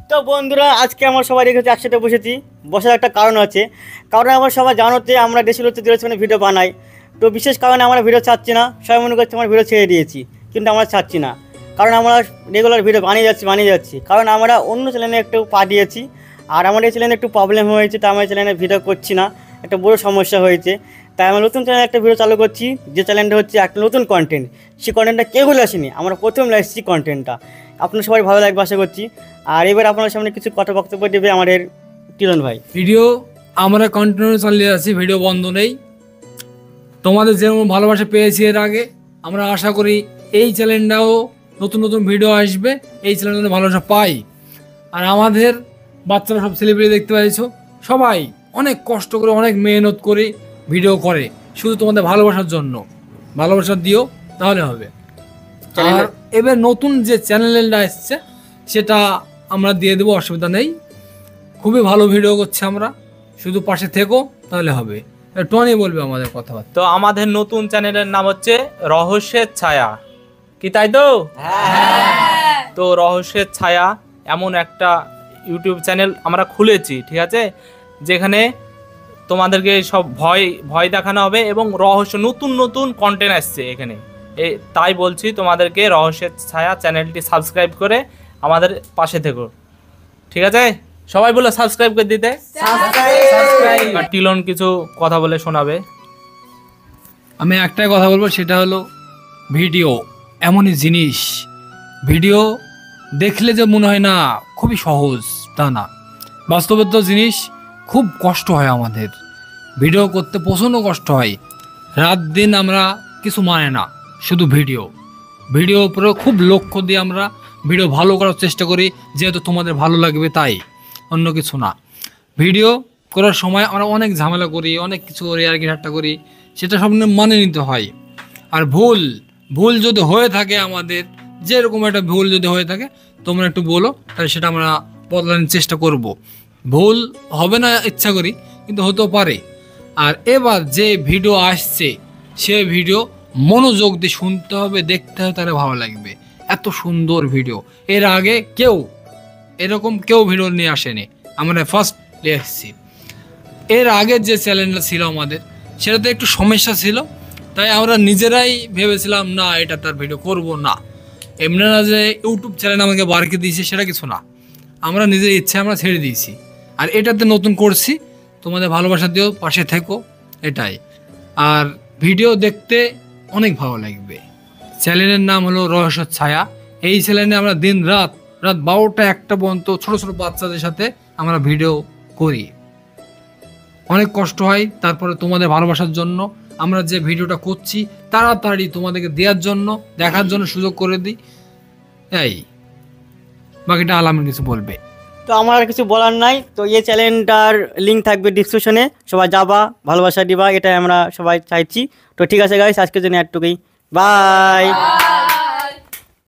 তো বন্ধুরা আজকে আমরা সবাই রেখেছি একসাথে বসার একটা কারণ আছে। কারণ আমরা সবাই জানোতে আমরা দেশের হচ্ছে দূরস্থানে ভিডিও বানাই। তো বিশেষ কারণে আমরা ভিডিও ছাড়ছি না, সবাই মনে করছে আমরা ভিডিও ছেড়ে দিয়েছি, কিন্তু আমরা ছাড়ছি না। কারণ আমরা রেগুলার ভিডিও বানিয়ে যাচ্ছি। কারণ আমরা অন্য চ্যানেলে একটু পা দিয়েছি, আর আমাদের চ্যানেলে একটু প্রবলেম হয়েছে, তাই আমার চ্যানেলে ভিডিও করছি না, একটা বড় সমস্যা হয়েছে। তাই আমরা নতুন চ্যানেলে একটা ভিডিও চালু করছি, যে চ্যানেলটা হচ্ছে একটা নতুন কন্টেন্ট। সেই কন্টেন্টটা কেউ বলে আসেনি, আমরা প্রথম এসেছি কন্টেন্টটা। আপনার সবাই ভালো লাগবে আশা করছি। আর এবার আপনার সামনে কিছু কথা বক্তব্য দেবে আমাদের কিরণ ভাই। ভিডিও আমরা কন্টিনিউ চালিয়ে যাচ্ছি, ভিডিও বন্ধ নেই। তোমাদের যেমন ভালোবাসা পেয়েছি এর আগে, আমরা আশা করি এই চ্যানেলটাও নতুন নতুন ভিডিও আসবে, এই চ্যানেলে ভালোবাসা পাই। আর আমাদের বাচ্চারা সব সেলিব্রিটি দেখতে পাইছো, সবাই অনেক কষ্ট করে অনেক মেহনত করে ভিডিও করে শুধু তোমাদের ভালোবাসার জন্য। ভালোবাসা দিও, তাহলে হবে। আর এবার নতুন যে চ্যানেলটা এসছে সেটা আমরা দিয়ে দেবো, অসুবিধা নেই। খুবই ভালো ভিডিও করছি আমরা, শুধু পাশে থেকো, তাহলে হবে। টনি বলবে আমাদের কথাবার্তা। তো আমাদের নতুন চ্যানেলের নাম হচ্ছে রহস্যের ছায়া, কি তাই তো? তো রহস্যের ছায়া এমন একটা ইউটিউব চ্যানেল আমরা খুলেছি, ঠিক আছে, যেখানে তোমাদেরকে সব ভয় দেখানো হবে এবং রহস্য নতুন নতুন কন্টেন্ট আসছে এখানে। তাই বলছি তোমাদেরকে রহস্যের ছায়া চ্যানেলটি সাবস্ক্রাইব করে আমাদের পাশে থেকো, ঠিক আছে? সবাই বলে সাবস্ক্রাইব করে দিতে। আর টিলন কিছু কথা বলে শোনাবে। আমি একটাই কথা বলবো, সেটা হলো ভিডিও এমনই জিনিস, ভিডিও দেখলে যে মনে হয় না খুবই সহজ, তা না। বাস্তবতা জিনিস, খুব কষ্ট হয় আমাদের ভিডিও করতে, প্রচণ্ড কষ্ট হয়। রাত দিন আমরা কিছু মানে না, শুধু ভিডিও উপরে খুব লক্ষ্য দিয়ে আমরা ভিডিও ভালো করার চেষ্টা করি, যেহেতু তোমাদের ভালো লাগবে, তাই অন্য কিছু না। ভিডিও করার সময় আমরা অনেক ঝামেলা করি, অনেক কিছু করি, আর কি ঠাট্টা করি, সেটা সব মানে নিতে হয়। আর ভুল যদি হয়ে থাকে, আমাদের যেরকম একটা ভুল যদি হয়ে থাকে, তোমরা একটু বলো, তাহলে সেটা আমরা বদলানোর চেষ্টা করব। ভুল হবে না ইচ্ছা করি, কিন্তু হতেও পারে। আর এবার যে ভিডিও আসছে, সে ভিডিও মনোযোগ দিয়ে শুনতে হবে, দেখতে হবে, তাহলে ভালো লাগবে। এত সুন্দর ভিডিও এর আগে এরকম কেউ ভিডিও নিয়ে আসেনি, আমরা ফার্স্ট এসেছি। এর আগের যে চ্যানেলটা ছিল আমাদের, সেটাতে একটু সমস্যা ছিল, তাই আমরা নিজেরাই ভেবেছিলাম না, এটা তার ভিডিও করব না। এমনি না যে ইউটিউব চ্যানেল আমাকে বারকে দিয়েছে, সেটা কিছু না, আমরা নিজের ইচ্ছে আমরা ছেড়ে দিয়েছি। আর এটাতে নতুন করছি, তোমাদের ভালোবাসা দিও, পাশে থেকো, এটাই। আর ভিডিও দেখতে অনেক ভালো লাগবে। চ্যানেলের নাম হলো রহস্যের ছায়া। এই চ্যানেলে আমরা দিন রাত 12টা-1টা পর্যন্ত ছোট ছোট বাচ্চাদের সাথে আমরা ভিডিও করি। অনেক কষ্ট হয়, তারপরে তোমাদের ভালোবাসার জন্য আমরা যে ভিডিওটা করছি তাড়াতাড়ি তোমাদেরকে দেওয়ার জন্য, দেখার জন্য সুযোগ করে দিই। এই বাকিটা আলামিন কিছু বলবে। তো আমার আর কিছু বলার নাই। তো এই চ্যানেলটার লিঙ্ক থাকবে ডিসক্রিপশনে, সবাই যাবা, ভালোবাসা দিবা, এটাই আমরা সবাই চাইছি। তো ঠিক আছে গাইস, আজকের জন্য এতটুকুই। বাই।